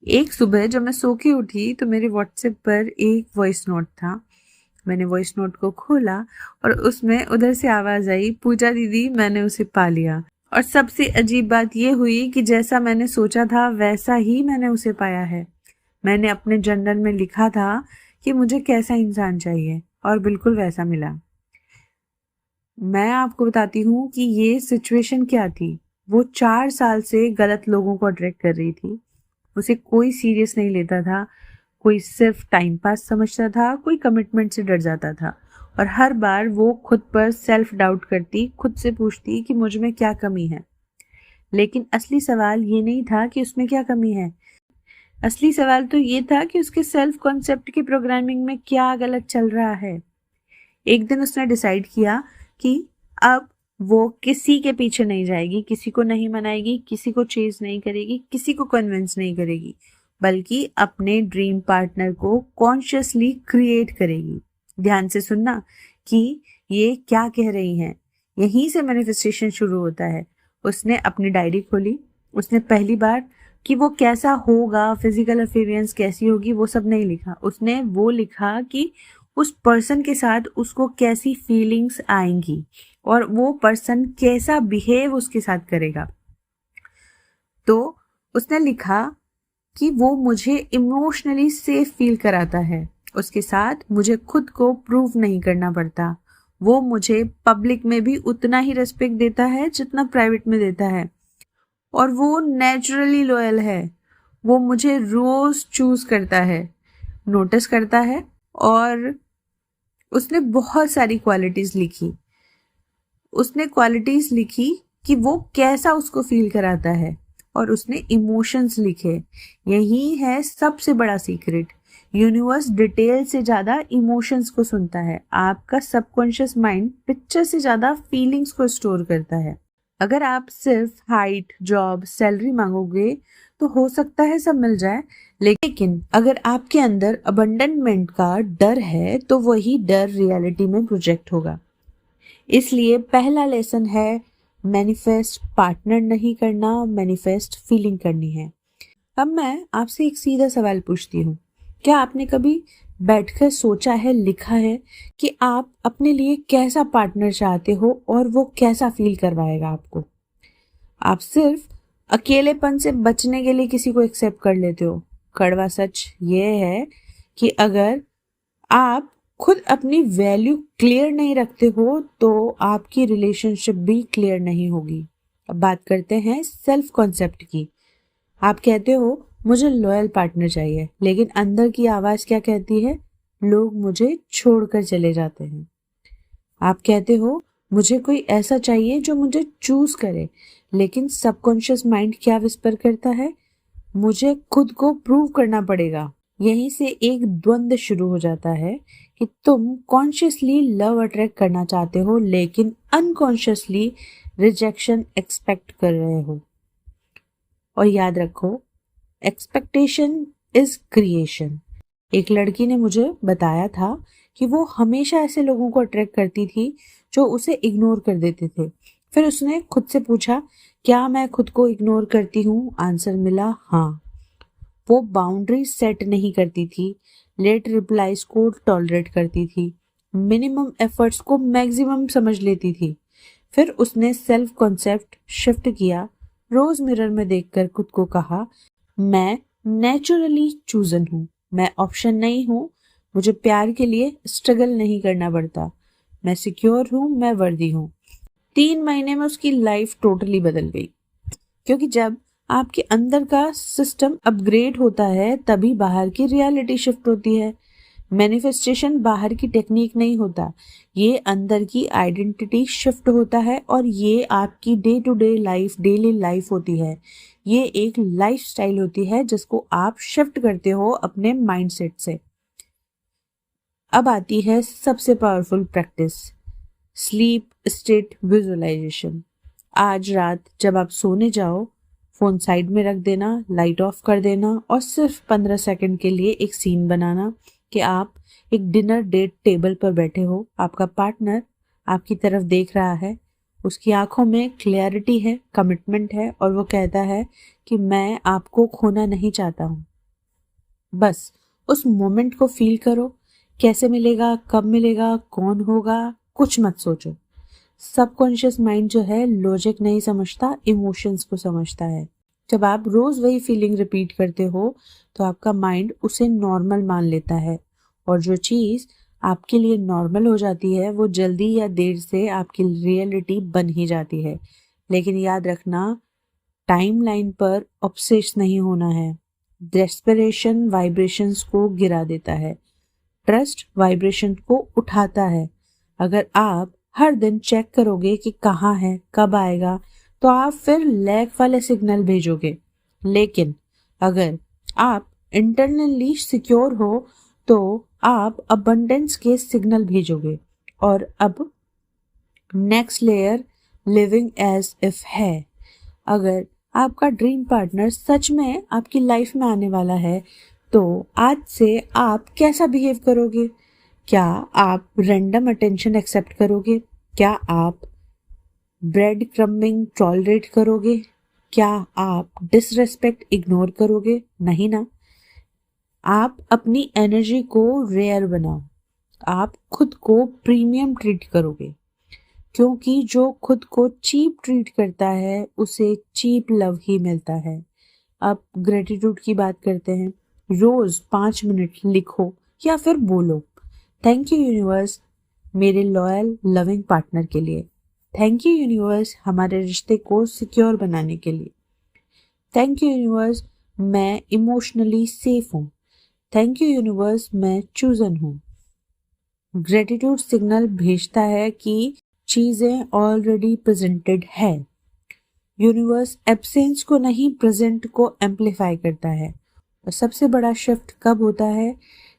एक सुबह जब मैं सो के उठी तो मेरे व्हाट्सएप पर एक वॉइस नोट था। मैंने वॉइस नोट को खोला और उसमें उधर से आवाज आई, पूजा दीदी मैंने उसे पा लिया। और सबसे अजीब बात ये हुई कि जैसा मैंने सोचा था वैसा ही मैंने उसे पाया है। मैंने अपने जर्नल में लिखा था कि मुझे कैसा इंसान चाहिए और बिल्कुल वैसा मिला। मैं आपको बताती हूँ कि ये सिचुएशन क्या थी। वो 4 साल से गलत लोगों को अट्रैक्ट कर रही थी। उसे कोई सीरियस नहीं लेता था, कोई सिर्फ टाइम पास समझता था, कोई कमिटमेंट से डर जाता था। और हर बार वो खुद पर सेल्फ डाउट करती, खुद से पूछती कि मुझ में क्या कमी है। लेकिन असली सवाल ये नहीं था कि उसमें क्या कमी है। असली सवाल तो ये था कि उसके सेल्फ कॉन्सेप्ट की प्रोग्रामिंग में क्या गलत चल रहा है। एक दिन उसने डिसाइड किया कि अब वो किसी के पीछे नहीं जाएगी, किसी को नहीं मनाएगी, किसी को चेज नहीं करेगी, किसी को कन्विंस नहीं करेगी, बल्कि अपने ड्रीम पार्टनर को कॉन्शियसली क्रिएट करेगी। ध्यान से सुनना कि ये क्या कह रही हैं। यहीं से मैनिफेस्टेशन शुरू होता है। उसने अपनी डायरी खोली। उसने पहली बार कि वो कैसा होगा, फिजिकल अपीयरेंस कैसी होगी, वो सब नहीं लिखा। उसने वो लिखा कि उस पर्सन के साथ उसको कैसी फीलिंग्स आएंगी और वो पर्सन कैसा बिहेव उसके साथ करेगा। तो उसने लिखा कि वो मुझे इमोशनली सेफ फील कराता है, उसके साथ मुझे खुद को प्रूव नहीं करना पड़ता, वो मुझे पब्लिक में भी उतना ही रेस्पेक्ट देता है जितना प्राइवेट में देता है, और वो नेचुरली लॉयल है। वो मुझे रोज चूज करता है, नोटिस करता है। और उसने बहुत सारी क्वालिटीज लिखी। उसने क्वालिटीज लिखी कि वो कैसा उसको फील कराता है, और उसने इमोशंस लिखे। यही है सबसे बड़ा सीक्रेट। यूनिवर्स डिटेल से ज्यादा इमोशंस को सुनता है। आपका सबकॉन्शियस माइंड पिक्चर से ज्यादा फीलिंग्स को स्टोर करता है। अगर आप सिर्फ हाइट, जॉब, सैलरी मांगोगे तो हो सकता है सब मिल जाए, लेकिन अगर आपके अंदर अबंडनमेंट का डर है तो वही डर रियलिटी में प्रोजेक्ट होगा। इसलिए पहला लेसन है, मैनिफेस्ट पार्टनर नहीं करना, मैनिफेस्ट फीलिंग करनी है। अब मैं आपसे एक सीधा सवाल पूछती हूँ, क्या आपने कभी बैठकर सोचा है, लिखा है कि आप अपने लिए कैसा पार्टनर चाहते हो और वो कैसा फील करवाएगा आपको? आप सिर्फ अकेलेपन से बचने के लिए किसी को एक्सेप्ट कर लेते हो। कड़वा सच ये है कि अगर आप खुद अपनी वैल्यू क्लियर नहीं रखते हो तो आपकी रिलेशनशिप भी क्लियर नहीं होगी। अब बात करते हैं सेल्फ कॉन्सेप्ट की। आप कहते हो मुझे लॉयल पार्टनर चाहिए, लेकिन अंदर की आवाज क्या कहती है? लोग मुझे छोड़कर चले जाते हैं। आप कहते हो मुझे कोई ऐसा चाहिए जो मुझे चूज करे, लेकिन सबकॉन्शियस माइंड क्या विस्पर करता है? मुझे खुद को प्रूव करना पड़ेगा। यहीं से एक द्वंद्व शुरू हो जाता है कि तुम कॉन्शियसली लव अट्रैक्ट करना चाहते हो, लेकिन अनकॉन्शियसली रिजेक्शन एक्सपेक्ट कर रहे हो। और याद रखो, एक्सपेक्टेशन इज क्रिएशन। एक लड़की ने मुझे बताया था कि वो हमेशा ऐसे लोगों को अट्रैक्ट करती थी जो उसे इग्नोर कर देते थे। फिर उसने खुद से पूछा, क्या मैं खुद को इग्नोर करती हूँ? आंसर मिला, हाँ। वो बाउंड्री सेट नहीं करती थी, लेट रिप्लाईज को टॉलरेट करती थी, मिनिमम एफर्ट्स को मैक्सिमम समझ लेती थी। फिर उसने सेल्फ कॉन्सेप्ट शिफ्ट किया। रोज मिरर में देखकर खुद को कहा, मैं नेचुरली चूजन हूँ, मैं ऑप्शन नहीं हूँ, मुझे प्यार के लिए स्ट्रगल नहीं करना पड़ता, मैं सिक्योर हूँ, मैं वर्दी हूँ। 3 महीने में उसकी लाइफ टोटली बदल गई, क्योंकि जब आपके अंदर का सिस्टम अपग्रेड होता है तभी बाहर की रियलिटी शिफ्ट होती है। मैनिफेस्टेशन बाहर की टेक्निक नहीं होता, ये अंदर की आइडेंटिटी शिफ्ट होता है, और ये आपकी day to day life, daily life होती है। ये एक लाइफ स्टाइल होती है जिसको आप शिफ्ट करते हो अपने माइंडसेट से। अब आती है सबसे powerful practice, sleep state visualisation. आज रात जब आप सोने जाओ, फोन साइड में रख देना, लाइट ऑफ कर देना, और सिर्फ 15 सेकंड के लिए एक सीन बनाना कि आप एक डिनर डेट टेबल पर बैठे हो, आपका पार्टनर आपकी तरफ देख रहा है, उसकी आंखों में क्लैरिटी है, कमिटमेंट है, और वो कहता है कि मैं आपको खोना नहीं चाहता हूँ। बस उस मोमेंट को फील करो, कैसे मिलेगा, कब मिलेगा, कौन होगा, कुछ मत सोचो। सबकॉन्शियस माइंड जो है लॉजिक नहीं समझता, इमोशंस को समझता है। जब आप रोज वही फीलिंग रिपीट करते हो तो आपका माइंड उसे नॉर्मल मान लेता है, और जो चीज आपके लिए नॉर्मल हो जाती है वो जल्दी या देर से आपकी रियलिटी बन ही जाती है। लेकिन याद रखना, टाइमलाइन पर ऑब्सेस नहीं होना है। डेस्परेशन वाइब्रेशंस को गिरा देता है, ट्रस्ट वाइब्रेशन को उठाता है। अगर आप हर दिन चेक करोगे कि कहाँ है, कब आएगा, तो आप फिर लैग वाले सिग्नल भेजोगे। लेकिन अगर आप इंटरनली सिक्योर हो तो आप अबंडेंस के सिग्नल भेजोगे। और अब next layer, living as if है। अगर आपका ड्रीम पार्टनर सच में आपकी लाइफ में आने वाला है तो आज से आप कैसा बिहेव करोगे? क्या आप रैंडम अटेंशन एक्सेप्ट करोगे? क्या आप ब्रेड क्रम्बिंग टॉलरेट करोगे? क्या आप डिसरेस्पेक्ट इग्नोर करोगे? नहीं ना। आप अपनी एनर्जी को रेयर बनाओ, आप खुद को प्रीमियम ट्रीट करोगे, क्योंकि जो खुद को चीप ट्रीट करता है उसे चीप लव ही मिलता है। अब ग्रेटिट्यूड की बात करते हैं। रोज 5 मिनट लिखो या फिर बोलो, थैंक यू यूनिवर्स मेरे लॉयल लविंग पार्टनर के लिए। थैंक यू यूनिवर्स हमारे रिश्ते को सिक्योर बनाने के लिए। थैंक यू यूनिवर्स मैं इमोशनली सेफ हूँ। थैंक यू यूनिवर्स मैं चूजन हूँ। ग्रेटिट्यूड सिग्नल भेजता है कि चीजें ऑलरेडी प्रेजेंटेड है। यूनिवर्स एब्सेंस को नहीं, प्रेजेंट को एम्पलीफाई करता है। और सबसे बड़ा शिफ्ट कब होता है?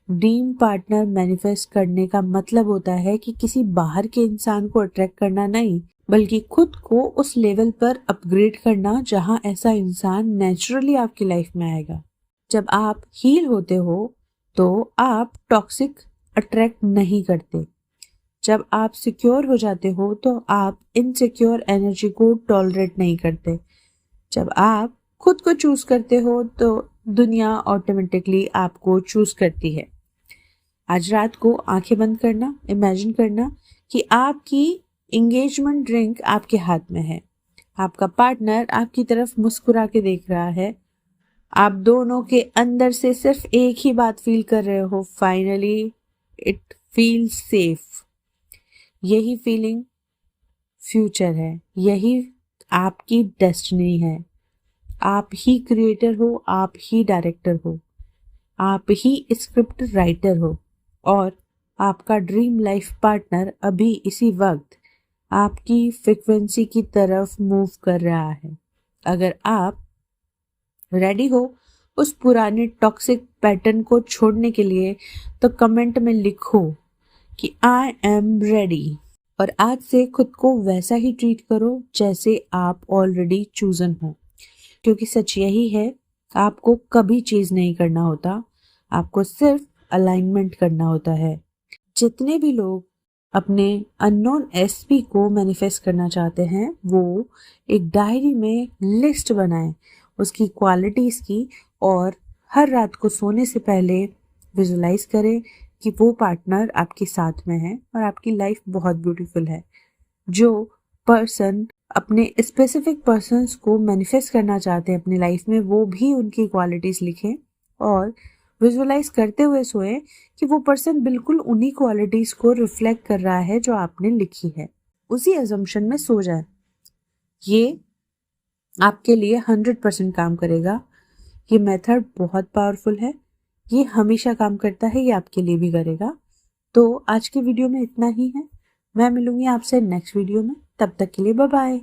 ड्रीम पार्टनर मैनिफेस्ट करने का मतलब होता है कि किसी बाहर के इंसान को अट्रैक्ट करना नहीं, बल्कि खुद को उस लेवल पर अपग्रेड करना जहां ऐसा इंसान नेचुरली आपकी लाइफ में आएगा। जब आप हील होते हो तो आप टॉक्सिक अट्रैक्ट नहीं करते। जब आप सिक्योर हो जाते हो तो आप इनसिक्योर एनर्जी को टॉलरेट नहीं करते। जब आप खुद को चूज करते हो तो दुनिया ऑटोमेटिकली आपको चूज करती है। आज रात को आंखें बंद करना, इमेजिन करना कि आपकी एंगेजमेंट ड्रिंक आपके हाथ में है, आपका पार्टनर आपकी तरफ मुस्कुरा के देख रहा है, आप दोनों के अंदर से सिर्फ एक ही बात फील कर रहे हो, फाइनली इट फील्स सेफ। यही फीलिंग फ्यूचर है, यही आपकी डेस्टिनी है। आप ही क्रिएटर हो, आप ही डायरेक्टर हो, आप ही स्क्रिप्ट राइटर हो, और आपका ड्रीम लाइफ पार्टनर अभी इसी वक्त आपकी फ्रीक्वेंसी की तरफ मूव कर रहा है। अगर आप रेडी हो उस पुराने टॉक्सिक पैटर्न को छोड़ने के लिए तो कमेंट में लिखो कि आई एम रेडी, और आज से खुद को वैसा ही ट्रीट करो जैसे आप ऑलरेडी चूजन हो। क्योंकि सच यही है, आपको कभी चीज नहीं करना होता, आपको सिर्फ अलाइनमेंट करना होता है। जितने भी लोग अपने अननोन एसपी को मैनिफेस्ट करना चाहते हैं वो एक डायरी में लिस्ट बनाएं उसकी क्वालिटीज की, और हर रात को सोने से पहले विजुलाइज करें कि वो पार्टनर आपके साथ में है और आपकी लाइफ बहुत ब्यूटीफुल है। जो पर्सन अपने स्पेसिफिक पर्सन्स को मैनिफेस्ट करना चाहते हैं अपनी लाइफ में, वो भी उनकी क्वालिटीज लिखें और विजुअलाइज करते हुए सोए कि वो पर्सन बिल्कुल उन्हीं क्वालिटीज को रिफ्लेक्ट कर रहा है जो आपने लिखी है। उसी अजम्पशन में सो जाए। ये आपके लिए 100% काम करेगा। ये मेथड बहुत पावरफुल है, ये हमेशा काम करता है, ये आपके लिए भी करेगा। तो आज के वीडियो में इतना ही है। मैं मिलूंगी आपसे नेक्स्ट वीडियो में, तब तक के लिए बाय बाय।